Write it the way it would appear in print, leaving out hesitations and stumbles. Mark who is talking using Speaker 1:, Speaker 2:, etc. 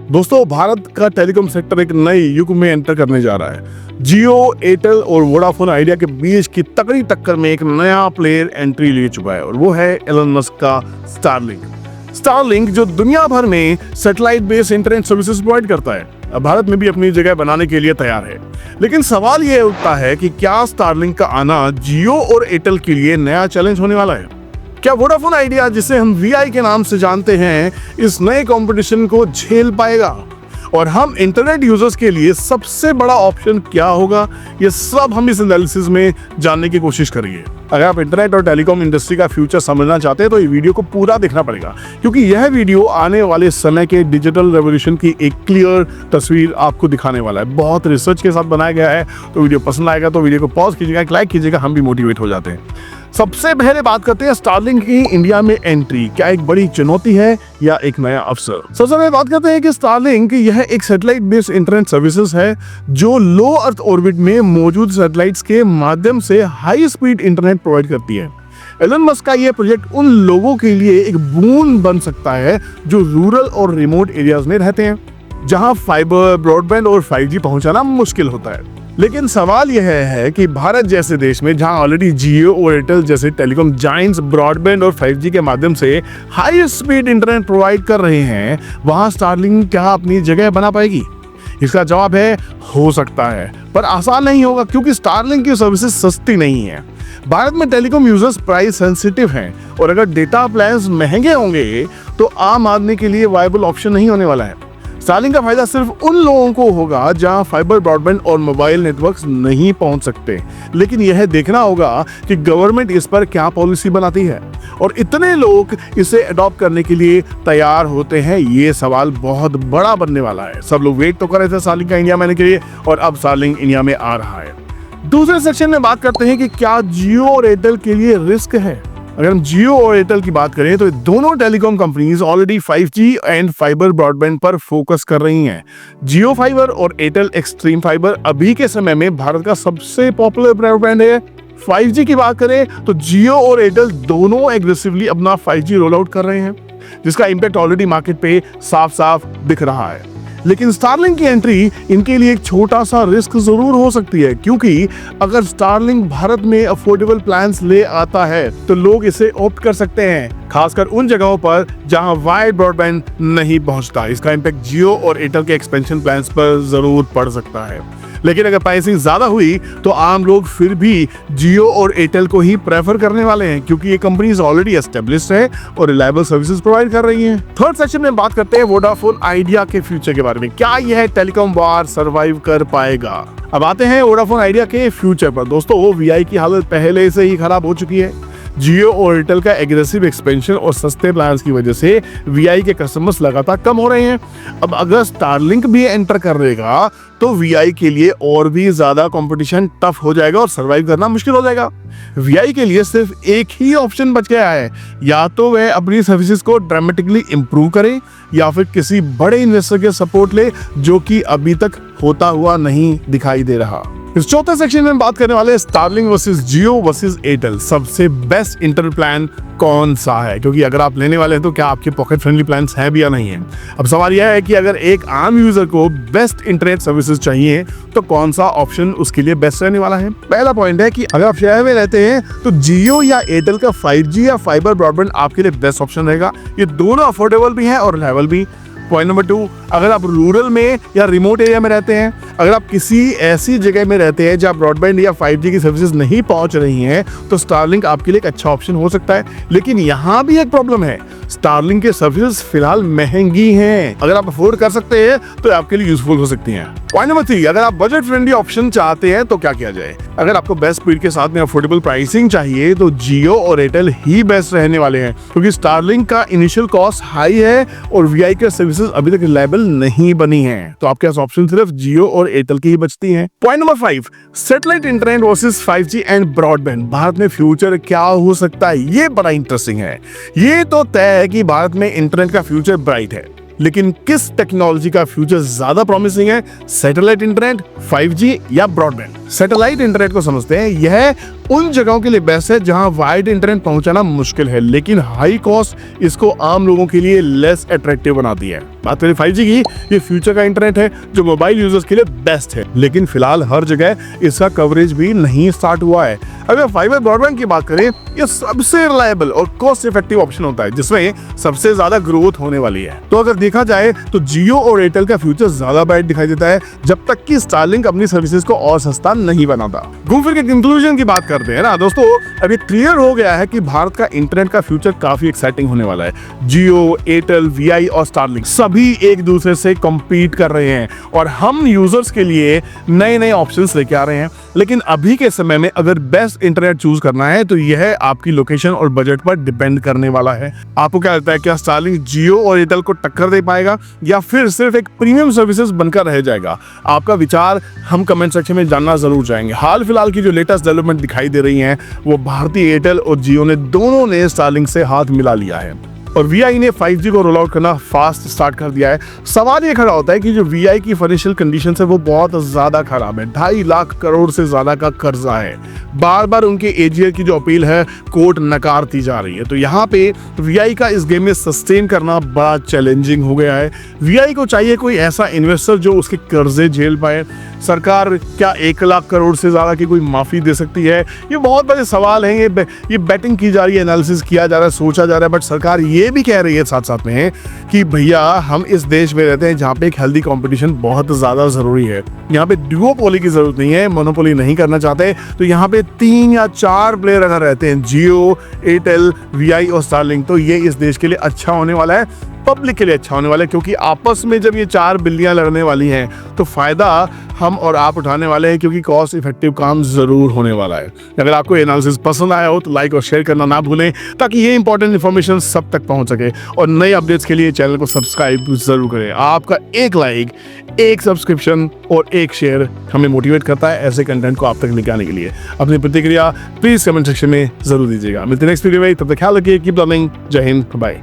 Speaker 1: दोस्तों, भारत का telecom sector एक नए युग में एंटर करने जा रहा है। जियो, एयरटेल और वोडाफोन आइडिया के बीच की तगड़ी टक्कर में एक नया प्लेयर एंट्री ले चुका है और वो है एलन मस्क का स्टारलिंक। स्टारलिंक जो दुनिया भर में satellite based internet services provide करता है, अब भारत में भी अपनी जगह बनाने के लिए तैयार है। लेकिन सवाल यह उठता है कि क्या स्टारलिंक का आना जियो और एयरटेल के लिए नया चैलेंज होने वाला है? क्या वोडाफोन आइडिया, जिसे हम वीआई के नाम से जानते हैं, इस नए कंपटीशन को झेल पाएगा? और हम इंटरनेट यूजर्स के लिए सबसे बड़ा ऑप्शन क्या होगा, ये सब हम इस एनालिसिस में जानने की कोशिश करेंगे। अगर आप इंटरनेट और टेलीकॉम इंडस्ट्री का फ्यूचर समझना चाहते हैं तो ये वीडियो को पूरा देखना पड़ेगा, क्योंकि यह वीडियो आने वाले समय के डिजिटल रेवोल्यूशन की एक क्लियर तस्वीर आपको दिखाने वाला है। बहुत रिसर्च के साथ बनाया गया है, तो वीडियो पसंद आएगा तो वीडियो को पॉज कीजिएगा, एक लाइक कीजिएगा, हम भी मोटिवेट हो जाते हैं। सबसे पहले बात करते हैं स्टारलिंक की इंडिया में एंट्री क्या एक बड़ी चुनौती है या एक नया अवसर। सबसे पहले बात करते हैं कि स्टारलिंक यह एक सैटेलाइट बेस्ड इंटरनेट सर्विसेज है जो लो अर्थ ऑर्बिट में मौजूद सैटेलाइट्स के माध्यम से हाई स्पीड इंटरनेट प्रोवाइड करती है। एलन मस्क का यह प्रोजेक्ट उन लोगों के लिए एक बून बन सकता है जो रूरल और रिमोट एरियाज में रहते हैं, जहां फाइबर, ब्रॉडबैंड और 5G पहुंचाना मुश्किल होता है। लेकिन सवाल यह है कि भारत जैसे देश में जहां ऑलरेडी जियो और एयरटेल जैसे टेलीकॉम जायंट्स ब्रॉडबैंड और 5G के माध्यम से हाई स्पीड इंटरनेट प्रोवाइड कर रहे हैं, वहां स्टारलिंक क्या अपनी जगह बना पाएगी? इसका जवाब है हो सकता है, पर आसान नहीं होगा, क्योंकि स्टारलिंक की सर्विसेज सस्ती नहीं है। भारत में टेलीकॉम यूजर्स प्राइस सेंसिटिव हैं और अगर डेटा प्लान्स महंगे होंगे तो आम आदमी के लिए वायबल ऑप्शन नहीं होने वाला है। स्टारलिंक का फायदा सिर्फ उन लोगों को होगा जहां फाइबर, ब्रॉडबैंड और मोबाइल नेटवर्क्स नहीं पहुंच सकते। लेकिन यह देखना होगा कि गवर्नमेंट इस पर क्या पॉलिसी बनाती है और इतने लोग इसे अडॉप्ट करने के लिए तैयार होते हैं, ये सवाल बहुत बड़ा बनने वाला है। सब लोग वेट तो कर रहे थे स्टारलिंक का इंडिया में आने के लिए, और अब स्टारलिंक इंडिया में आ रहा है। दूसरे सेक्शन में बात करते हैं कि क्या जियो और एयरटेल के लिए रिस्क है। अगर हम जियो और एयरटेल की बात करें तो दोनों telecom companies already 5G and fibre broadband पर फोकस कर रही हैं। जियो फाइबर और एयरटेल एक्सट्रीम फाइबर अभी के समय में भारत का सबसे पॉपुलर ब्रॉडबैंड है। 5G की बात करें तो जियो और एयरटेल दोनों एग्रेसिवली अपना 5G रोल आउट कर रहे हैं, जिसका इंपैक्ट ऑलरेडी मार्केट पे साफ साफ दिख रहा है। लेकिन स्टारलिंक की एंट्री इनके लिए एक छोटा सा रिस्क जरूर हो सकती है, क्योंकि अगर स्टारलिंक भारत में अफोर्डेबल प्लान्स ले आता है तो लोग इसे ऑप्ट कर सकते हैं, खासकर उन जगहों पर जहां वाइड ब्रॉडबैंड नहीं पहुंचता। इसका इंपैक्ट जियो और एयरटेल के एक्सपेंशन प्लान्स पर जरूर पड़ सकता है। लेकिन अगर प्राइसिंग ज्यादा हुई तो आम लोग फिर भी जियो और एयरटेल को ही प्रेफर करने वाले हैं, क्योंकि ये कंपनीज ऑलरेडी एस्टेब्लिश्ड है और रिलायबल सर्विसेज प्रोवाइड कर रही हैं। थर्ड सेक्शन में बात करते हैं वोडाफोन आइडिया के फ्यूचर के बारे में। क्या यह टेलीकॉम वॉर सर्वाइव कर पाएगा? अब आते हैं वोडाफोन आइडिया के फ्यूचर पर। दोस्तों, वीआई की हालत पहले से ही खराब हो चुकी है। जियो और एयरटेल का एग्रेसिव एक्सपेंशन और सस्ते प्लान्स की वजह से वीआई के कस्टमर्स लगातार कम हो रहे हैं। अब अगर स्टारलिंक भी एंटर कर देगा तो वीआई के लिए और भी ज्यादा कंपटीशन टफ हो जाएगा और सरवाइव करना मुश्किल हो जाएगा। वीआई के लिए सिर्फ एक ही ऑप्शन बच गया है, या तो वह अपनी सर्विसेज को ड्रामेटिकली इंप्रूव करे या फिर किसी बड़े इन्वेस्टर के सपोर्ट ले, जो कि अभी तक होता हुआ नहीं दिखाई दे रहा। इस चौथे सेक्शन में बात करने वाले स्टारलिंक वर्सेस जियो वर्सेस एयरटेल। सबसे बेस्ट इंटरनेट प्लान कौन सा है, क्योंकि अगर आप लेने वाले हैं तो क्या आपके पॉकेट फ्रेंडली प्लान्स है भी या नहीं है। अब सवाल यह है कि अगर एक आम यूजर को बेस्ट इंटरनेट सर्विसेज चाहिए तो कौन सा ऑप्शन उसके लिए बेस्ट रहने वाला है। पहला पॉइंट है कि अगर आप शहर में रहते हैं तो जियो या एयरटेल का 5G या फाइबर ब्रॉडबैंड आपके लिए बेस्ट ऑप्शन रहेगा। ये दोनों अफोर्डेबल भी हैं और रिलायबल भी। पॉइंट नंबर 2, अगर आप रूरल में या रिमोट एरिया में रहते हैं, अगर आप किसी ऐसी जगह में रहते हैं जहां ब्रॉडबैंड या 5G की सर्विसेज नहीं पहुंच रही हैं, तो स्टारलिंक आपके लिए एक अच्छा ऑप्शन हो सकता है। लेकिन यहां भी एक प्रॉब्लम है, स्टारलिंक के सर्विसेज फिलहाल महंगी हैं। अगर आप अफोर्ड कर सकते हैं तो आपके लिए यूजफुल हो सकती हैं। पॉइंट नंबर 3, अगर आप बजट फ्रेंडली ऑप्शन चाहते हैं तो क्या किया जाए। अगर आपको बेस्ट स्पीड के साथ में अफोर्डेबल प्राइसिंग चाहिए तो जियो और एयरटेल ही बेस्ट रहने वाले हैं, क्योंकि स्टारलिंक का इनिशियल कॉस्ट हाई है और वीआई के सर्विसेज अभी तक रिलायबल नहीं बनी हैं, तो आपके पास ऑप्शन सिर्फ जियो और एयरटेल की ही बचती हैं। Point number 5, satellite internet versus 5G and broadband. Bharat में फ्यूचर क्या हो सकता है, ये बड़ा इंटरेस्टिंग है। ये तो तय है कि भारत में इंटरनेट का फ्यूचर ब्राइट है। लेकिन किस टेक्नोलॉजी का फ्यूचर ज्यादा प्रॉमिसिंग है, सैटेलाइट इंटरनेट, 5G या ब्रॉडबैंड? सैटेलाइट इंटरनेट को समझते हैं। यह उन जगहों के लिए बेस्ट है जहां वाइड इंटरनेट पहुंचाना मुश्किल है, लेकिन हाई कॉस्ट इसको आम लोगों के लिए लेस अट्रैक्टिव बनाती है। बात करें 5G की, ये फ्यूचर का इंटरनेट है जो मोबाइल यूजर्स के लिए बेस्ट है, लेकिन फिलहाल हर जगह इसका कवरेज भी नहीं स्टार्ट हुआ है। अगर फाइबर ब्रॉडबैंड की बात करें, ये सबसे रिलायबल और कॉस्ट इफेक्टिव ऑप्शन होता है जिसमें सबसे ज्यादा ग्रोथ होने वाली है। तो अगर देखा जाए तो जियो और एयरटेल का फ्यूचर ज्यादा ब्राइट दिखाई देता है, जब तक कि स्टारलिंक अपनी सर्विसेज को और सस्ता नहीं बनाता। घूम फिर के कंक्लूजन की बात करते हैं ना दोस्तों, अभी क्लियर हो गया है कि भारत का इंटरनेट का फ्यूचर काफी एक्साइटिंग होने वाला है। जियो, एयरटेल, वीआई और स्टारलिंक सभी एक दूसरे से कम्पीट कर रहे हैं और हम यूजर्स के लिए नए नए ऑप्शंस लेके आ रहे हैं। लेकिन अभी के समय में अगर बेस्ट इंटरनेट चूज करना है तो यह आपकी लोकेशन और बजट पर डिपेंड करने वाला है। आपको क्या लगता है, क्या स्टारलिंक जियो और एयरटेल को टक्कर दे पाएगा या फिर सिर्फ एक प्रीमियम सर्विसेज बनकर रह जाएगा? आपका विचार हम कमेंट सेक्शन में जानना जरूर चाहेंगे। हाल फिलहाल की जो लेटेस्ट डेवलपमेंट दिखाई दे रही हैं, वो भारतीय एयरटेल और जियो ने दोनों ने स्टारलिंक से हाथ मिला लिया है और वीआई ने 5G को रोल आउट करना फास्ट स्टार्ट कर दिया है। सवाल ये खड़ा होता है कि जो वीआई की फाइनेंशियल कंडीशन है वो बहुत ज्यादा खराब है। 2.5 लाख करोड़ से ज्यादा का कर्जा है। बार बार उनके एजीआर की जो अपील है कोर्ट नकारती जा रही है। तो यहाँ पे वीआई का इस गेम में सस्टेन करना बड़ा चैलेंजिंग हो गया है। वीआई को चाहिए कोई ऐसा इन्वेस्टर जो उसके कर्जे झेल पाए। सरकार क्या 1 लाख करोड़ से ज्यादा की कोई माफी दे सकती है? ये बहुत बड़े सवाल हैं। ये बैटिंग की जा रही है, एनालिसिस किया जा रहा है, सोचा जा रहा है, बट सरकार ये भी कह रही है साथ साथ में कि भैया हम इस देश में रहते हैं जहाँ पे एक हेल्दी कंपटीशन बहुत ज्यादा जरूरी है। यहाँ पे डुओपोली की जरूरत नहीं है, मोनोपोली नहीं करना चाहते। तो यहाँ पे 3 या 4 प्लेयर अगर रहते हैं, जियो, एयरटेल, वीआई और स्टारलिंक, तो ये इस देश के लिए अच्छा होने वाला है, पब्लिक के लिए अच्छा होने वाला है। क्योंकि आपस में जब ये 4 बिल्लियां लड़ने वाली हैं तो फायदा हम और आप उठाने वाले हैं, क्योंकि कॉस्ट इफेक्टिव काम जरूर होने वाला है। अगर आपको एनालिसिस पसंद आया हो तो लाइक और शेयर करना ना भूलें, ताकि ये इंपॉर्टेंट इन्फॉर्मेशन सब तक पहुंच सके। और नए अपडेट्स के लिए चैनल को सब्सक्राइब जरूर करें। आपका एक लाइक, एक सब्सक्रिप्शन और एक शेयर हमें मोटिवेट करता है ऐसे कंटेंट को आप तक लेके आने के लिए। अपनी प्रतिक्रिया प्लीज कमेंट सेक्शन में जरूर दीजिएगा। मिलते हैं नेक्स्ट वीडियो में, तब तक ख्याल रखिए, कीप लर्निंग। जय हिंद, बाय।